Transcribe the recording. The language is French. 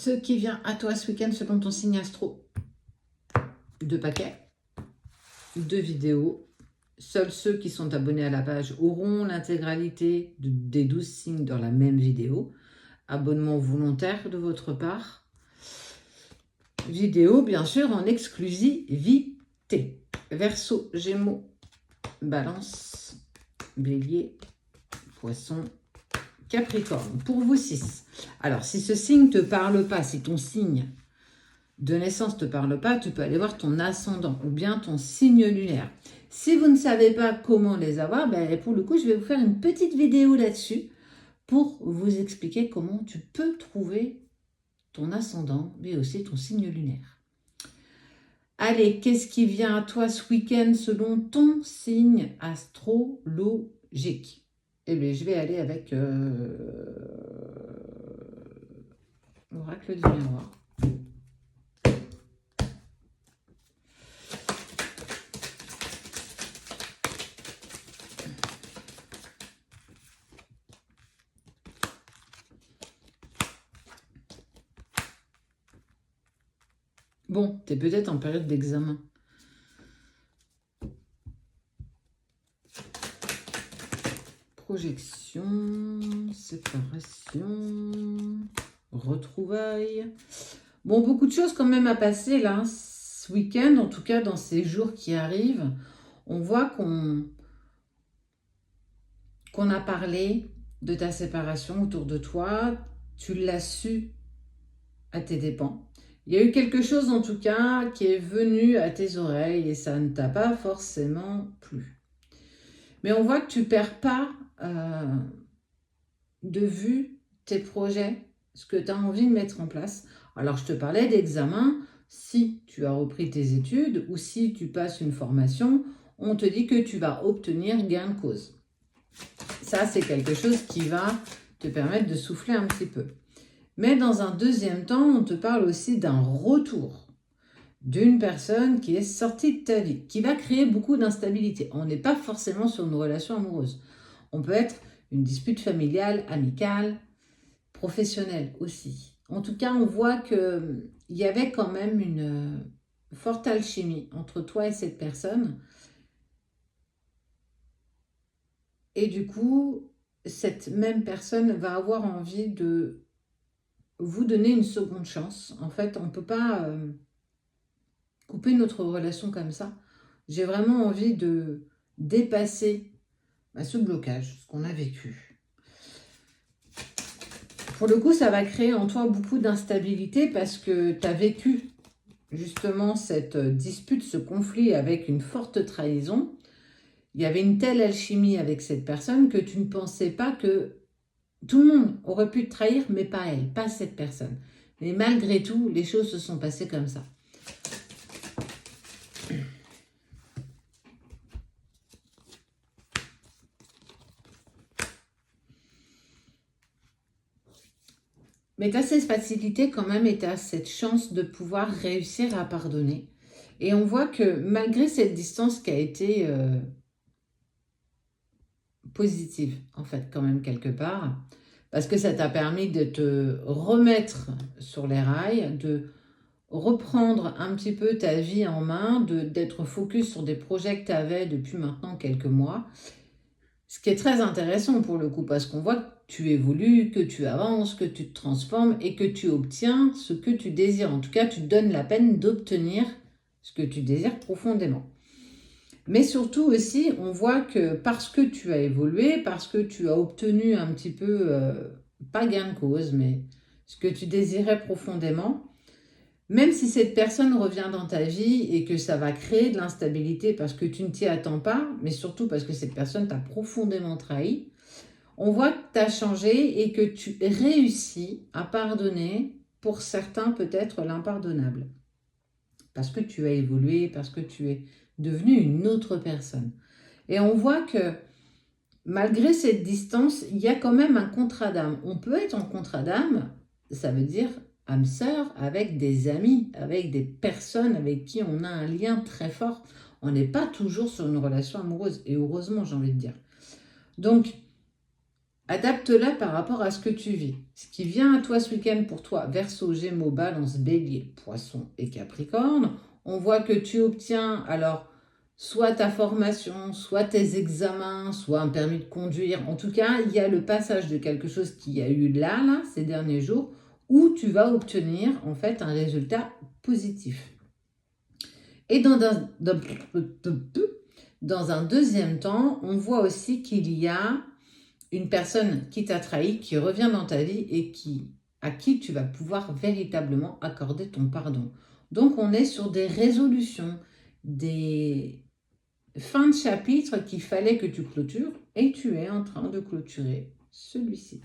Ce qui vient à toi ce week-end selon ton signe astro. 2 paquets, 2 vidéos. Seuls ceux qui sont abonnés à la page auront l'intégralité des 12 signes dans la même vidéo. Abonnement volontaire de votre part. Vidéo, bien sûr, en exclusivité. Verseau, Gémeaux, Balance, Bélier, Poisson, Capricorne. Pour vous 6. Alors, si ce signe ne te parle pas, si ton signe de naissance ne te parle pas, tu peux aller voir ton ascendant ou bien ton signe lunaire. Si vous ne savez pas comment les avoir, ben pour le coup, je vais vous faire une petite vidéo là-dessus pour vous expliquer comment tu peux trouver ton ascendant, mais aussi ton signe lunaire. Allez, qu'est-ce qui vient à toi ce week-end selon ton signe astrologique? Eh bien, je vais aller avec l'oracle du miroir. Bon, tu es peut-être en période d'examen. Projection, séparation, retrouvailles. Bon, beaucoup de choses quand même à passer là, ce week-end, en tout cas dans ces jours qui arrivent. On voit qu'on a parlé de ta séparation autour de toi. Tu l'as su à tes dépens. Il y a eu quelque chose en tout cas qui est venu à tes oreilles et ça ne t'a pas forcément plu. Mais on voit que tu ne perds pas de vue tes projets, ce que tu as envie de mettre en place. Alors, je te parlais d'examen. Si tu as repris tes études ou si tu passes une formation, on te dit que tu vas obtenir gain de cause. Ça, c'est quelque chose qui va te permettre de souffler un petit peu. Mais dans un deuxième temps, on te parle aussi d'un retour d'une personne qui est sortie de ta vie, qui va créer beaucoup d'instabilité. On n'est pas forcément sur une relation amoureuse. On peut être une dispute familiale, amicale, professionnelle aussi. En tout cas, on voit qu'il y avait quand même une forte alchimie entre toi et cette personne. Et du coup, cette même personne va avoir envie de vous donner une seconde chance. En fait, on ne peut pas couper notre relation comme ça. J'ai vraiment envie de dépasser ce blocage, ce qu'on a vécu. Pour le coup, ça va créer en toi beaucoup d'instabilité parce que tu as vécu justement cette dispute, ce conflit avec une forte trahison. Il y avait une telle alchimie avec cette personne que tu ne pensais pas que tout le monde aurait pu te trahir, mais pas elle, pas cette personne. Mais malgré tout, les choses se sont passées comme ça. Mais tu as cette facilité quand même et tu as cette chance de pouvoir réussir à pardonner. Et on voit que malgré cette distance qui a été positive, en fait, quand même quelque part, parce que ça t'a permis de te remettre sur les rails, de reprendre un petit peu ta vie en main, d'être focus sur des projets que tu avais depuis maintenant quelques mois. Ce qui est très intéressant pour le coup, parce qu'on voit que tu évolues, que tu avances, que tu te transformes et que tu obtiens ce que tu désires. En tout cas, tu te donnes la peine d'obtenir ce que tu désires profondément. Mais surtout aussi, on voit que parce que tu as évolué, parce que tu as obtenu un petit peu, pas gain de cause, mais ce que tu désirais profondément, même si cette personne revient dans ta vie et que ça va créer de l'instabilité parce que tu ne t'y attends pas, mais surtout parce que cette personne t'a profondément trahi, on voit que tu as changé et que tu réussis à pardonner, pour certains peut-être l'impardonnable. Parce que tu as évolué, parce que tu es devenu une autre personne. Et on voit que malgré cette distance, il y a quand même un contrat d'âme. On peut être en contrat d'âme, ça veut dire âme sœur, avec des amis, avec des personnes avec qui on a un lien très fort. On n'est pas toujours sur une relation amoureuse, et heureusement, j'ai envie de dire. Donc, Adapte-la par rapport à ce que tu vis. Ce qui vient à toi ce week-end pour toi, Verseau, Gémeaux, Balance, Bélier, Poisson et Capricorne, on voit que tu obtiens alors soit ta formation, soit tes examens, soit un permis de conduire. En tout cas, il y a le passage de quelque chose qui a eu là, ces derniers jours, où tu vas obtenir en fait un résultat positif. Et dans un deuxième temps, on voit aussi qu'il y a une personne qui t'a trahi, qui revient dans ta vie et à qui tu vas pouvoir véritablement accorder ton pardon. Donc, on est sur des résolutions, des fins de chapitre qu'il fallait que tu clôtures et tu es en train de clôturer celui-ci.